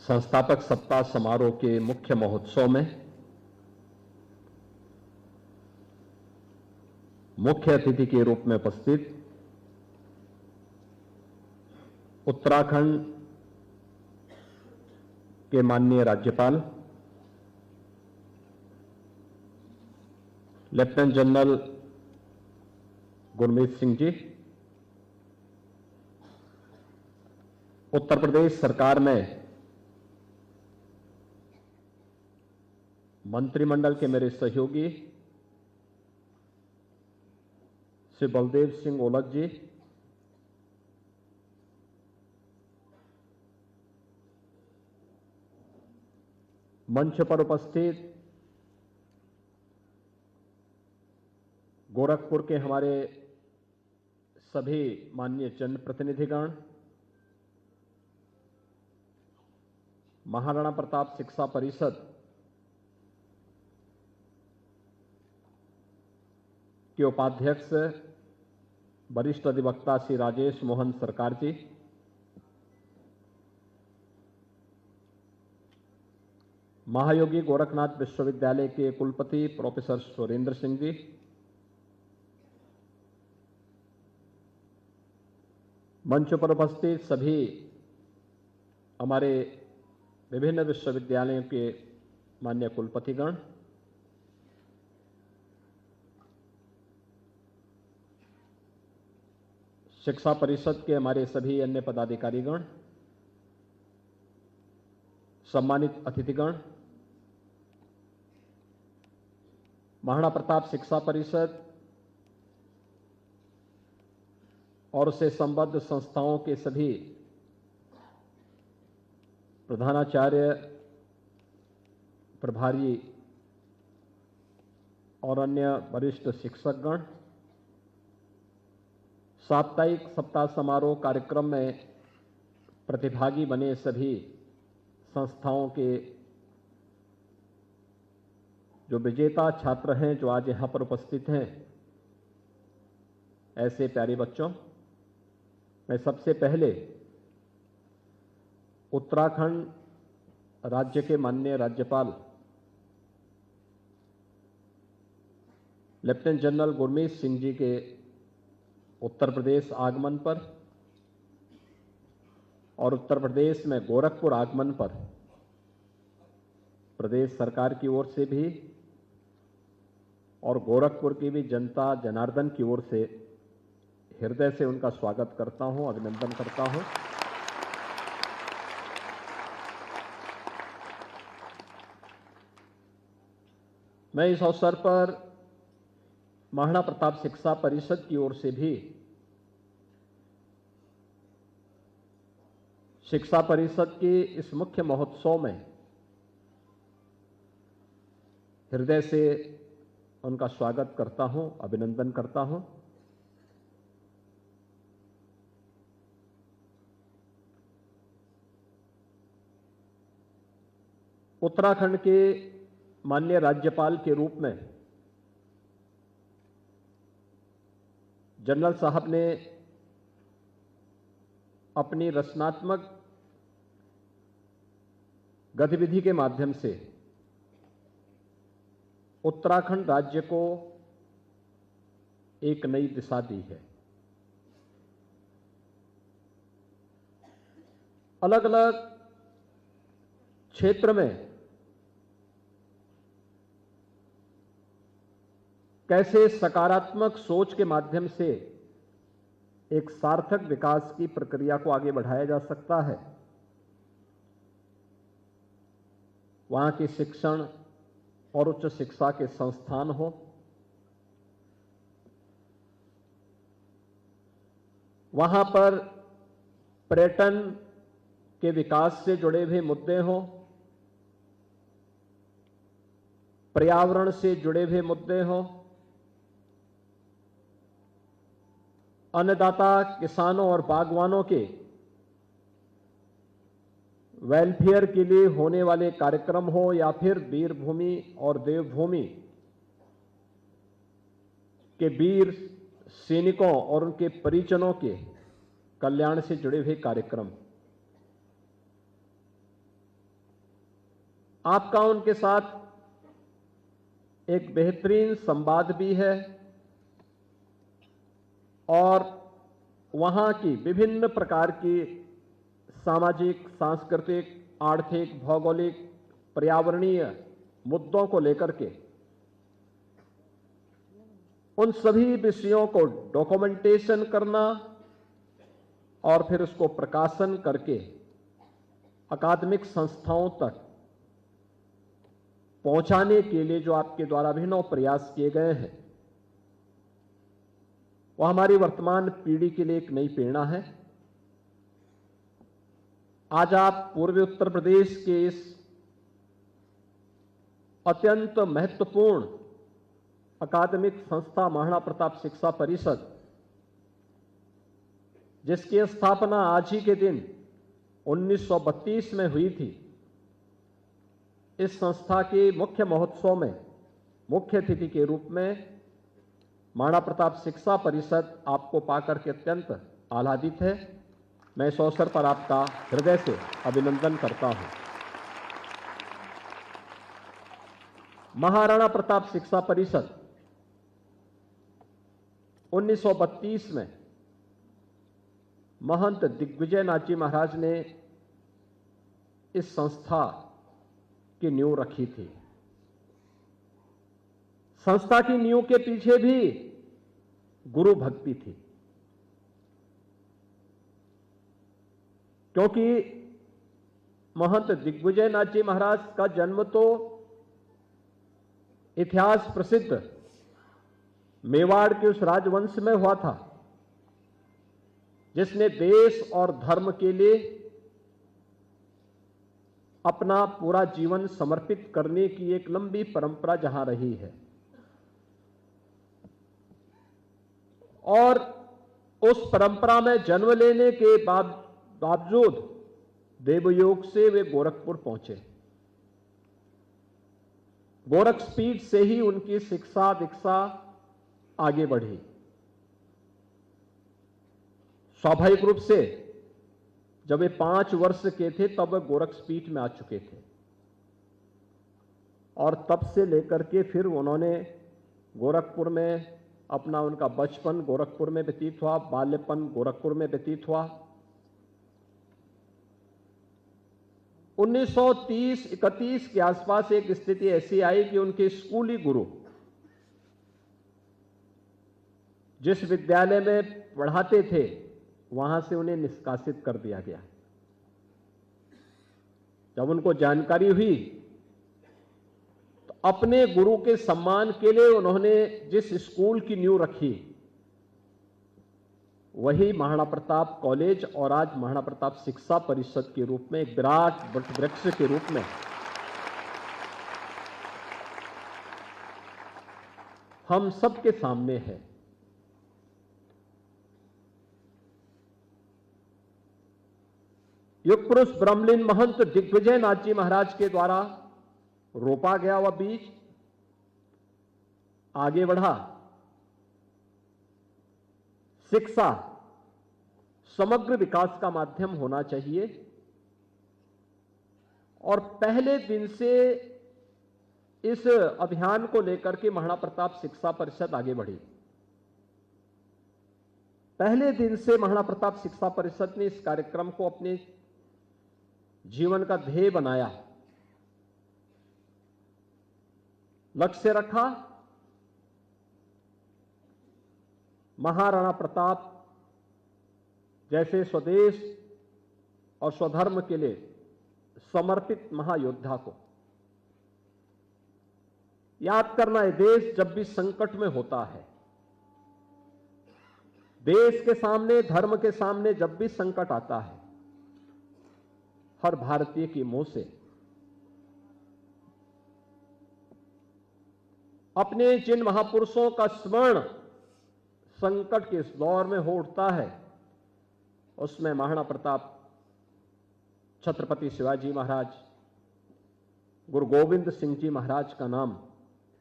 संस्थापक सप्ताह समारोह के मुख्य महोत्सव में मुख्य अतिथि के रूप में उपस्थित उत्तराखंड के माननीय राज्यपाल लेफ्टिनेंट जनरल गुरमीत सिंह जी, उत्तर प्रदेश सरकार में मंत्रिमंडल के मेरे सहयोगी श्री बलदेव सिंह ओलख जी, मंच पर उपस्थित गोरखपुर के हमारे सभी माननीय जनप्रतिनिधिगण, महाराणा प्रताप शिक्षा परिषद के उपाध्यक्ष वरिष्ठ अधिवक्ता श्री राजेश मोहन सरकार जी, महायोगी गोरखनाथ विश्वविद्यालय के कुलपति प्रोफेसर सुरेंद्र सिंह जी, मंच पर उपस्थित सभी हमारे विभिन्न विश्वविद्यालयों के माननीय कुलपतिगण, शिक्षा परिषद के हमारे सभी अन्य पदाधिकारीगण, सम्मानित अतिथिगण, महाराणा प्रताप शिक्षा परिषद और उससे संबद्ध संस्थाओं के सभी प्रधानाचार्य, प्रभारी और अन्य वरिष्ठ शिक्षकगण, साप्ताहिक सप्ताह समारोह कार्यक्रम में प्रतिभागी बने सभी संस्थाओं के जो विजेता छात्र हैं, जो आज यहां पर उपस्थित हैं, ऐसे प्यारे बच्चों, मैं सबसे पहले उत्तराखंड राज्य के माननीय राज्यपाल लेफ्टिनेंट जनरल गुरमीत सिंह जी के उत्तर प्रदेश आगमन पर और उत्तर प्रदेश में गोरखपुर आगमन पर प्रदेश सरकार की ओर से भी और गोरखपुर की भी जनता जनार्दन की ओर से हृदय से उनका स्वागत करता हूं, अभिनंदन करता हूं। मैं इस अवसर पर महाराणा प्रताप शिक्षा परिषद की ओर से भी शिक्षा परिषद के इस मुख्य महोत्सव में हृदय से उनका स्वागत करता हूं, अभिनंदन करता हूं। उत्तराखंड के माननीय राज्यपाल के रूप में जनरल साहब ने अपनी रचनात्मक गतिविधि के माध्यम से उत्तराखंड राज्य को एक नई दिशा दी है। अलग अलग क्षेत्र में कैसे सकारात्मक सोच के माध्यम से एक सार्थक विकास की प्रक्रिया को आगे बढ़ाया जा सकता है, वहां की शिक्षण और उच्च शिक्षा के संस्थान हो, वहां पर पर्यटन के विकास से जुड़े हुए मुद्दे हों, पर्यावरण से जुड़े हुए मुद्दे हों, अन्नदाता किसानों और बागवानों के वेलफेयर के लिए होने वाले कार्यक्रम हो, या फिर वीरभूमि और देवभूमि के वीर सैनिकों और उनके परिजनों के कल्याण से जुड़े हुए कार्यक्रम, आपका उनके साथ एक बेहतरीन संवाद भी है और वहां की विभिन्न प्रकार की सामाजिक, सांस्कृतिक, आर्थिक, भौगोलिक, पर्यावरणीय मुद्दों को लेकर के उन सभी विषयों को डॉक्यूमेंटेशन करना और फिर उसको प्रकाशन करके अकादमिक संस्थाओं तक पहुंचाने के लिए जो आपके द्वारा अभिनव प्रयास किए गए हैं, वह हमारी वर्तमान पीढ़ी के लिए एक नई प्रेरणा है। आज आप पूर्वी उत्तर प्रदेश के इस अत्यंत महत्वपूर्ण अकादमिक संस्था महाराणा प्रताप शिक्षा परिषद, जिसकी स्थापना आज ही के दिन 1932 में हुई थी, इस संस्था के मुख्य महोत्सव में मुख्य अतिथि के रूप में महाराणा प्रताप शिक्षा परिषद आपको पाकर के अत्यंत आह्लादित है। मैं इस अवसर पर आपका हृदय से अभिनंदन करता हूं। महाराणा प्रताप शिक्षा परिषद 1932 में महंत दिग्विजय नाथ जी महाराज ने इस संस्था की नींव रखी थी। संस्था की नींव के पीछे भी गुरु भक्ति थी, क्योंकि महंत दिग्विजय नाथ जी महाराज का जन्म तो इतिहास प्रसिद्ध मेवाड़ के उस राजवंश में हुआ था, जिसने देश और धर्म के लिए अपना पूरा जीवन समर्पित करने की एक लंबी परंपरा जहां रही है। और उस परंपरा में जन्म लेने के बावजूद देवयोग से वे गोरखपुर पहुंचे। गोरखपीठ से ही उनकी शिक्षा दीक्षा आगे बढ़ी। स्वाभाविक रूप से जब वे 5 वर्ष के थे तब वे गोरखपीठ में आ चुके थे और तब से लेकर के फिर उन्होंने गोरखपुर में अपना उनका बचपन गोरखपुर में व्यतीत हुआ, बाल्यपन गोरखपुर में व्यतीत हुआ। 1930-31 के आसपास एक स्थिति ऐसी आई कि उनके स्कूली गुरु जिस विद्यालय में पढ़ाते थे वहां से उन्हें निष्कासित कर दिया गया। जब उनको जानकारी हुई तो अपने गुरु के सम्मान के लिए उन्होंने जिस स्कूल की नींव रखी वही महाराणा प्रताप कॉलेज और आज महाराणा प्रताप शिक्षा परिषद के रूप में एक विराट वृक्ष के रूप में हम सबके सामने है। युग पुरुष ब्रह्मलीन महंत दिग्विजय नाथ जी महाराज के द्वारा रोपा गया वह बीज आगे बढ़ा। शिक्षा समग्र विकास का माध्यम होना चाहिए और पहले दिन से इस अभियान को लेकर के महाराणा प्रताप शिक्षा परिषद आगे बढ़ी। पहले दिन से महाराणा प्रताप शिक्षा परिषद ने इस कार्यक्रम को अपने जीवन का ध्येय बनाया, लक्ष्य रखा। महाराणा प्रताप जैसे स्वदेश और स्वधर्म के लिए समर्पित महायोद्धा को याद करना है। देश जब भी संकट में होता है, देश के सामने, धर्म के सामने जब भी संकट आता है, हर भारतीय के मुंह से अपने जिन महापुरुषों का स्मरण संकट के इस दौर में हो उठता है, उसमें महाराणा प्रताप, छत्रपति शिवाजी महाराज, गुरु गोविंद सिंह जी महाराज का नाम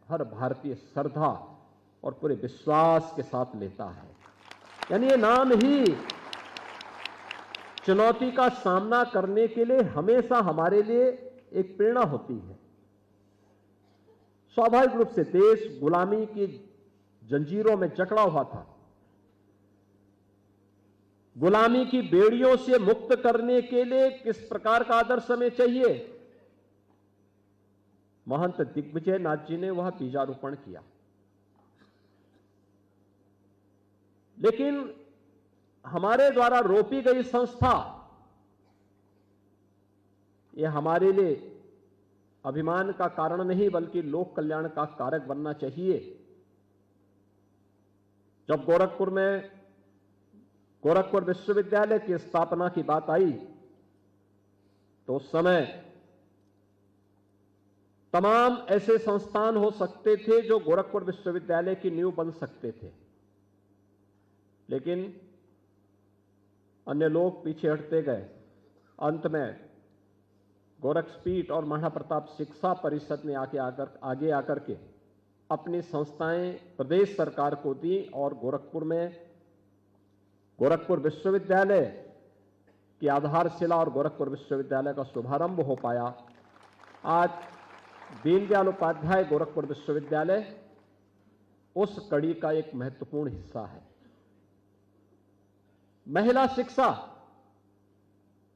हर भारतीय श्रद्धा और पूरे विश्वास के साथ लेता है। यानी ये नाम ही चुनौती का सामना करने के लिए हमेशा हमारे लिए एक प्रेरणा होती है। स्वाभाविक रूप से देश गुलामी की जंजीरों में जकड़ा हुआ था। गुलामी की बेड़ियों से मुक्त करने के लिए किस प्रकार का आदर्श हमें चाहिए, महंत दिग्विजय नाथ जी ने वह बीजारोपण किया। लेकिन हमारे द्वारा रोपी गई संस्था यह हमारे लिए अभिमान का कारण नहीं बल्कि लोक कल्याण का कारक बनना चाहिए। जब गोरखपुर विश्वविद्यालय की स्थापना की बात आई तो उस समय तमाम ऐसे संस्थान हो सकते थे जो गोरखपुर विश्वविद्यालय की नींव बन सकते थे, लेकिन अन्य लोग पीछे हटते गए। अंत में गोरखपीठ और महाराणा प्रताप शिक्षा परिषद ने आगे आकर के अपनी संस्थाएं प्रदेश सरकार को दी और गोरखपुर विश्वविद्यालय की आधारशिला और गोरखपुर विश्वविद्यालय का शुभारंभ हो पाया। आज दीनदयाल उपाध्याय गोरखपुर विश्वविद्यालय उस कड़ी का एक महत्वपूर्ण हिस्सा है। महिला शिक्षा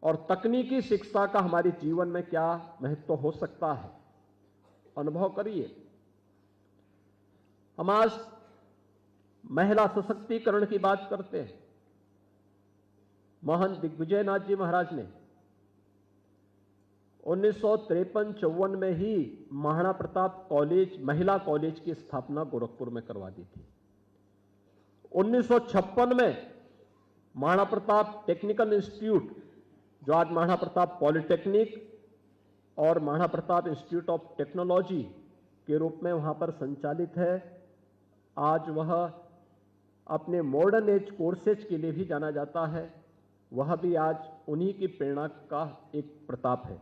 और तकनीकी शिक्षा का हमारे जीवन में क्या महत्व हो सकता है, अनुभव करिए। हम आज महिला सशक्तिकरण की बात करते हैं। महंत दिग्विजय नाथ जी महाराज ने 1953-54 में ही महाराणा प्रताप कॉलेज, महिला कॉलेज की स्थापना गोरखपुर में करवा दी थी। 1956 में महाराणा प्रताप टेक्निकल इंस्टीट्यूट, जो आज महाराणा प्रताप पॉलिटेक्निक और Maharana Pratap institute of technology के रूप में वहां पर संचालित है, आज वह अपने मॉडर्न एज कोर्सेज के लिए भी जाना जाता है। वह भी आज उन्हीं की प्रेरणा का एक प्रताप है।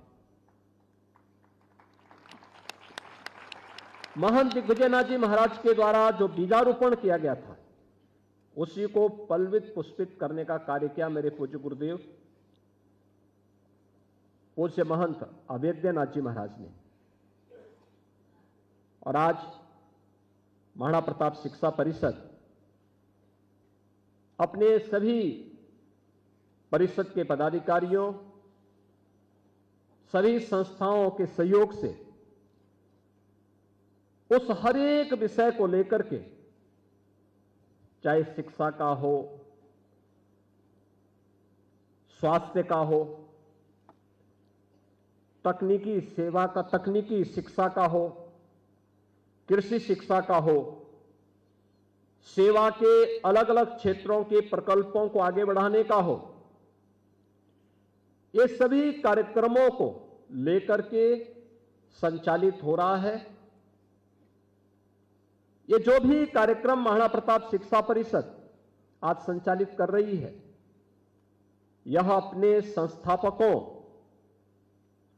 महंत दिग्विजयनाथ जी महाराज के द्वारा जो बीजारोपण किया गया था उसी को पल्वित पुष्पित करने का कार्य किया मेरे पूज्य गुरुदेव पूज्य महंत अभेद्यनाथ जी महाराज ने। और आज महाराणा प्रताप शिक्षा परिषद अपने सभी परिषद के पदाधिकारियों, सभी संस्थाओं के सहयोग से उस हर एक विषय को लेकर के, चाहे शिक्षा का हो, स्वास्थ्य का हो, तकनीकी सेवा का, तकनीकी शिक्षा का हो, कृषि शिक्षा का हो, सेवा के अलग अलग क्षेत्रों के प्रकल्पों को आगे बढ़ाने का हो, ये सभी कार्यक्रमों को लेकर के संचालित हो रहा है। ये जो भी कार्यक्रम महाराणा प्रताप शिक्षा परिषद आज संचालित कर रही है, यह अपने संस्थापकों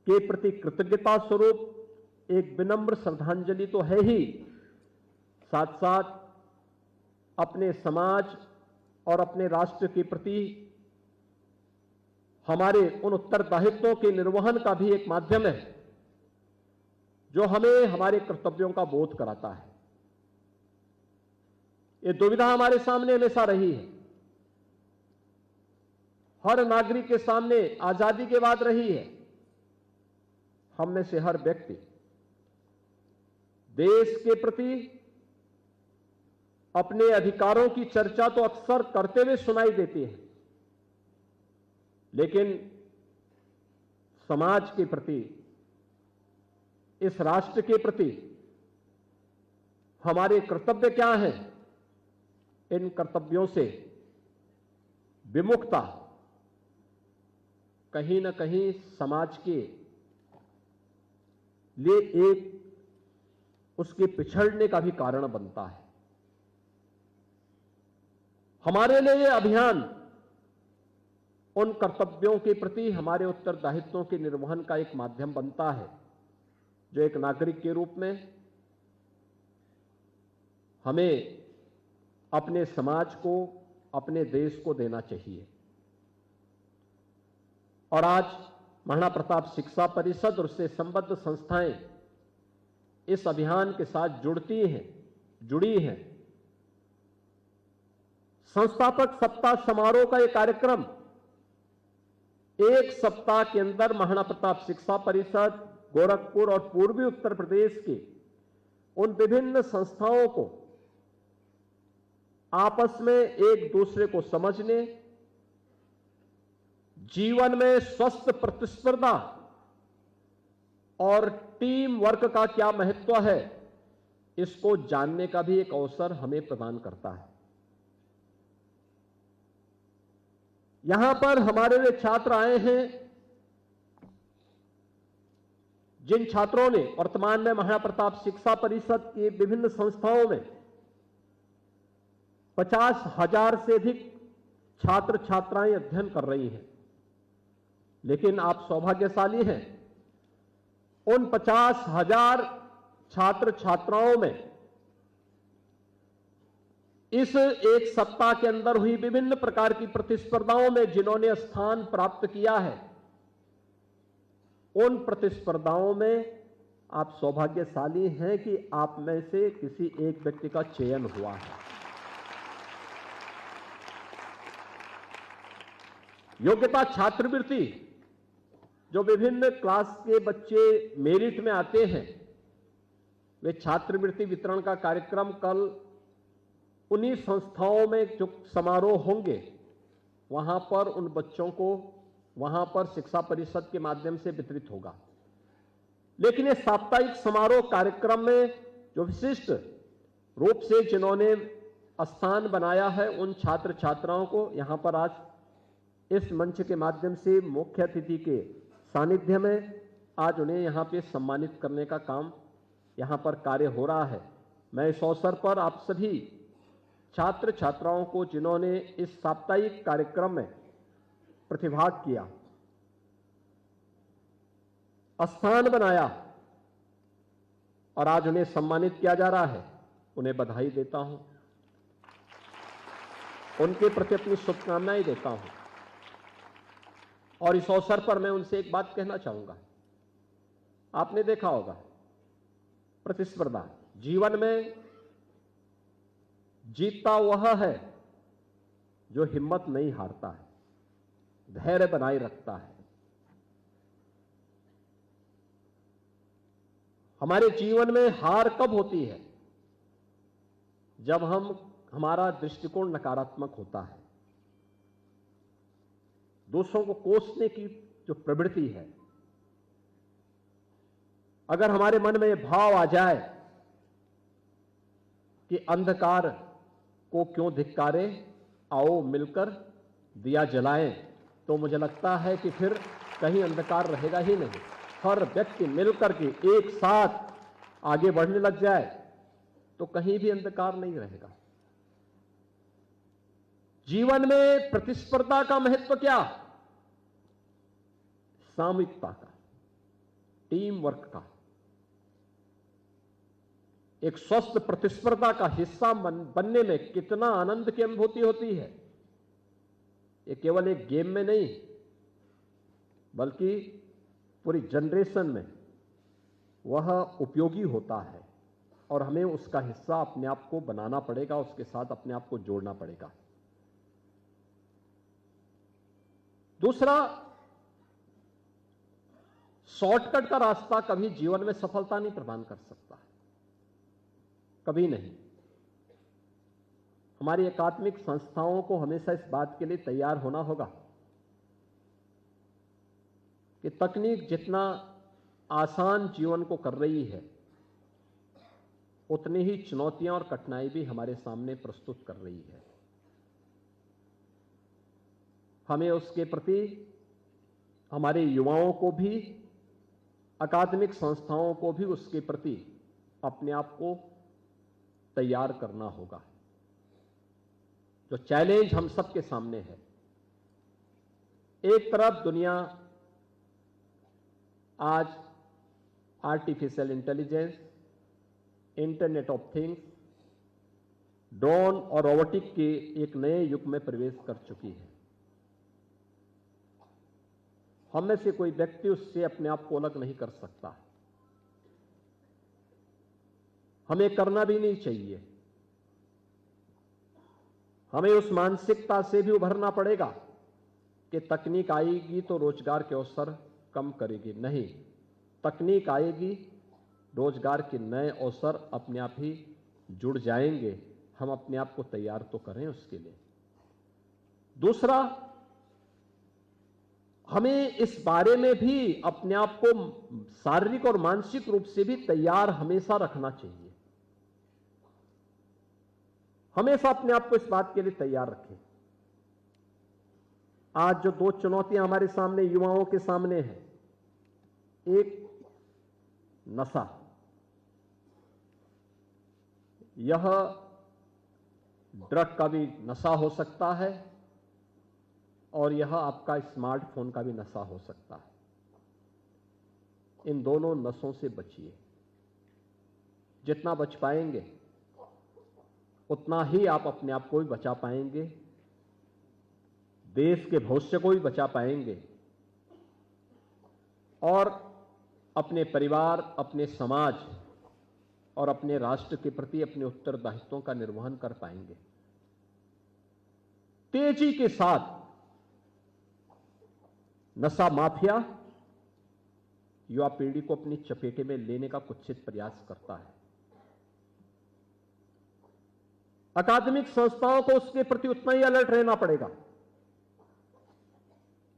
के प्रति कृतज्ञता स्वरूप एक विनम्र श्रद्धांजलि तो है ही, साथ साथ अपने समाज और अपने राष्ट्र के प्रति हमारे उन उत्तरदायित्वों के निर्वहन का भी एक माध्यम है जो हमें हमारे कर्तव्यों का बोध कराता है। ये दुविधा हमारे सामने हमेशा रही है, हर नागरिक के सामने आजादी के बाद रही है। हम में से हर व्यक्ति देश के प्रति अपने अधिकारों की चर्चा तो अक्सर करते हुए सुनाई देती है, लेकिन समाज के प्रति, इस राष्ट्र के प्रति हमारे कर्तव्य क्या हैं, इन कर्तव्यों से विमुखता कहीं न कहीं समाज के लिए एक उसके पिछड़ने का भी कारण बनता है। हमारे लिए यह अभियान उन कर्तव्यों के प्रति हमारे उत्तरदायित्वों के निर्वहन का एक माध्यम बनता है जो एक नागरिक के रूप में हमें अपने समाज को, अपने देश को देना चाहिए। और आज महाराणा प्रताप शिक्षा परिषद और उससे संबद्ध संस्थाएं इस अभियान के साथ जुड़ी हैं। संस्थापक सप्ताह समारोह का यह कार्यक्रम एक सप्ताह के अंदर महाराणा प्रताप शिक्षा परिषद, गोरखपुर और पूर्वी उत्तर प्रदेश की उन विभिन्न संस्थाओं को आपस में एक दूसरे को समझने, जीवन में स्वस्थ प्रतिस्पर्धा और टीम वर्क का क्या महत्व है, इसको जानने का भी एक अवसर हमें प्रदान करता है। यहां पर हमारे वे छात्र आए हैं जिन छात्रों ने वर्तमान में महाराणा प्रताप शिक्षा परिषद की विभिन्न संस्थाओं में 50,000 से अधिक छात्र छात्राएं अध्ययन कर रही हैं। लेकिन आप सौभाग्यशाली हैं, उन 50,000 छात्र छात्राओं में इस एक सप्ताह के अंदर हुई विभिन्न प्रकार की प्रतिस्पर्धाओं में जिन्होंने स्थान प्राप्त किया है, उन प्रतिस्पर्धाओं में आप सौभाग्यशाली हैं कि आप में से किसी एक व्यक्ति का चयन हुआ है। योग्यता छात्रवृत्ति जो विभिन्न क्लास के बच्चे मेरिट में आते हैं, वे छात्रवृत्ति वितरण का कार्यक्रम कल उन्हीं संस्थाओं में जो समारोह होंगे वहां पर उन बच्चों को वहां पर शिक्षा परिषद के माध्यम से वितरित होगा। लेकिन इस साप्ताहिक समारोह कार्यक्रम में जो विशिष्ट रूप से जिन्होंने स्थान बनाया है, उन छात्र छात्राओं को यहां पर आज इस मंच के माध्यम से मुख्य अतिथि के सानिध्य में आज उन्हें यहां पे सम्मानित करने का काम यहां पर कार्य हो रहा है। मैं इस अवसर पर आप सभी छात्र छात्राओं को जिन्होंने इस साप्ताहिक कार्यक्रम में प्रतिभाग किया, स्थान बनाया और आज उन्हें सम्मानित किया जा रहा है, उन्हें बधाई देता हूं, उनके प्रति अपनी शुभकामनाएं देता हूं। और इस अवसर पर मैं उनसे एक बात कहना चाहूंगा। आपने देखा होगा, प्रतिस्पर्धा जीवन में जीतता वह है जो हिम्मत नहीं हारता है, धैर्य बनाए रखता है। हमारे जीवन में हार कब होती है? जब हमारा दृष्टिकोण नकारात्मक होता है। दूसरों को कोसने की जो प्रवृत्ति है, अगर हमारे मन में यह भाव आ जाए कि अंधकार को क्यों धिक्कारे, आओ मिलकर दिया जलाएं, तो मुझे लगता है कि फिर कहीं अंधकार रहेगा ही नहीं। हर व्यक्ति मिलकर के एक साथ आगे बढ़ने लग जाए तो कहीं भी अंधकार नहीं रहेगा। जीवन में प्रतिस्पर्धा का महत्व क्या? सामूहिकता का, टीम वर्क का। एक स्वस्थ प्रतिस्पर्धा का हिस्सा बनने में कितना आनंद की अनुभूति होती है। ये केवल एक गेम में नहीं, बल्कि पूरी जनरेशन में वह उपयोगी होता है और हमें उसका हिस्सा अपने आप को बनाना पड़ेगा, उसके साथ अपने आप को जोड़ना पड़ेगा। दूसरा, शॉर्टकट का रास्ता कभी जीवन में सफलता नहीं प्रदान कर सकता, कभी नहीं। हमारी अकादमिक संस्थाओं को हमेशा इस बात के लिए तैयार होना होगा कि तकनीक जितना आसान जीवन को कर रही है, उतनी ही चुनौतियां और कठिनाई भी हमारे सामने प्रस्तुत कर रही है। हमें उसके प्रति हमारे युवाओं को भी, अकादमिक संस्थाओं को भी उसके प्रति अपने आप को तैयार करना होगा। जो चैलेंज हम सबके सामने है, एक तरफ दुनिया आज artificial intelligence, internet of things, drone और रोबोटिक के एक नए युग में प्रवेश कर चुकी है। हम में से कोई व्यक्ति उससे अपने आप को अलग नहीं कर सकता। हमें करना भी नहीं चाहिए। हमें उस मानसिकता से भी उभरना पड़ेगा कि तकनीक आएगी तो रोजगार के अवसर कम करेगी। नहीं, तकनीक आएगी, रोजगार के नए अवसर अपने आप ही जुड़ जाएंगे। हम अपने आप को तैयार तो करें उसके लिए। दूसरा, हमें इस बारे में भी अपने आप को शारीरिक और मानसिक रूप से भी तैयार हमेशा रखना चाहिए। हमेशा अपने आप को इस बात के लिए तैयार रखें। आज जो दो चुनौतियां हमारे सामने, युवाओं के सामने हैं, एक नशा, यह ड्रग का भी नशा हो सकता है और यह आपका स्मार्टफोन का भी नशा हो सकता है। इन दोनों नशों से बचिए। जितना बच पाएंगे उतना ही आप अपने आप को भी बचा पाएंगे, देश के भविष्य को भी बचा पाएंगे और अपने परिवार, अपने समाज और अपने राष्ट्र के प्रति अपने उत्तरदायित्वों का निर्वहन कर पाएंगे। तेजी के साथ नशा माफिया युवा पीढ़ी को अपनी चपेटे में लेने का कुत्सित प्रयास करता है। अकादमिक संस्थाओं को उसके प्रति उतना ही अलर्ट रहना पड़ेगा।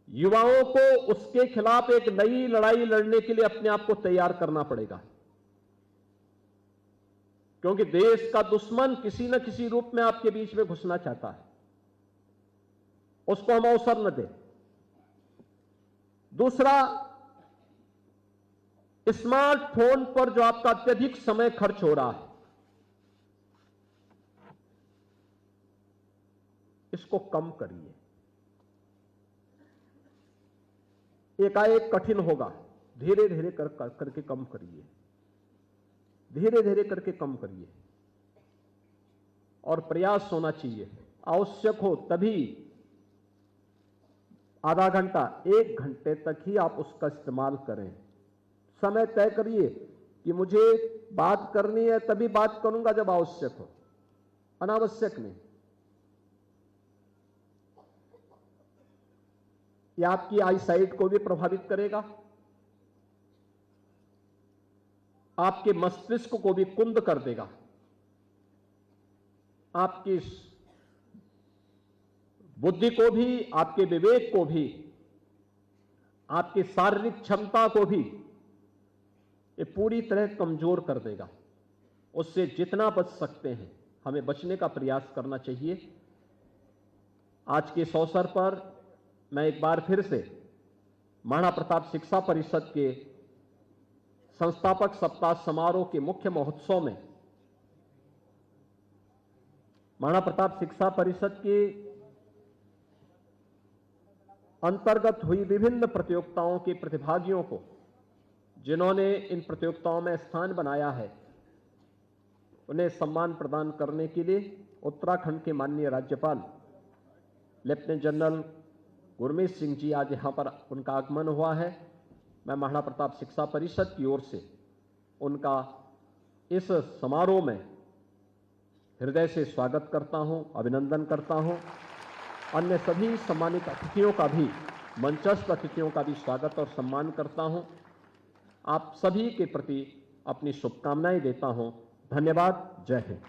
युवाओं को उसके खिलाफ एक नई लड़ाई लड़ने के लिए अपने आप को तैयार करना पड़ेगा, क्योंकि देश का दुश्मन किसी न किसी रूप में आपके बीच में घुसना चाहता है। उसको हम अवसर न दें। दूसरा, स्मार्टफोन पर जो आपका अत्यधिक समय खर्च हो रहा है, इसको कम करिए। एकाएक कठिन होगा, धीरे धीरे करके कम करिए, धीरे धीरे करके कम करिए। और प्रयास होना चाहिए, आवश्यक हो तभी आधा घंटा, 1 घंटे तक ही आप उसका इस्तेमाल करें। समय तय करिए कि मुझे बात करनी है तभी बात करूंगा जब आवश्यक हो, अनावश्यक नहीं। यह आपकी आईसाइट को भी प्रभावित करेगा, आपके मस्तिष्क को भी कुंद कर देगा, आपकी बुद्धि को भी, आपके विवेक को भी, आपकी शारीरिक क्षमता को भी ये पूरी तरह कमजोर कर देगा। उससे जितना बच सकते हैं हमें बचने का प्रयास करना चाहिए। आज के इस अवसर पर मैं एक बार फिर से महाराणा प्रताप शिक्षा परिषद के संस्थापक सप्ताह समारोह के मुख्य महोत्सव में महाराणा प्रताप शिक्षा परिषद के अंतर्गत हुई विभिन्न प्रतियोगिताओं के प्रतिभागियों को, जिन्होंने इन प्रतियोगिताओं में स्थान बनाया है, उन्हें सम्मान प्रदान करने के लिए उत्तराखंड के माननीय राज्यपाल लेफ्टिनेंट जनरल गुरमीत सिंह जी आज यहां पर उनका आगमन हुआ है। मैं महाराणा प्रताप शिक्षा परिषद की ओर से उनका इस समारोह में हृदय से स्वागत करता हूं, अभिनंदन करता हूं। अन्य सभी सम्मानित अतिथियों का भी, मंचस्थ अतिथियों का भी स्वागत और सम्मान करता हूं। आप सभी के प्रति अपनी शुभकामनाएं देता हूं। धन्यवाद। जय हिंद।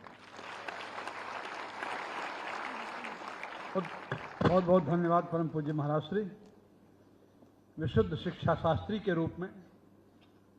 बहुत बहुत धन्यवाद परम पूज्य महाराज श्री। विशुद्ध शिक्षा शास्त्री के रूप में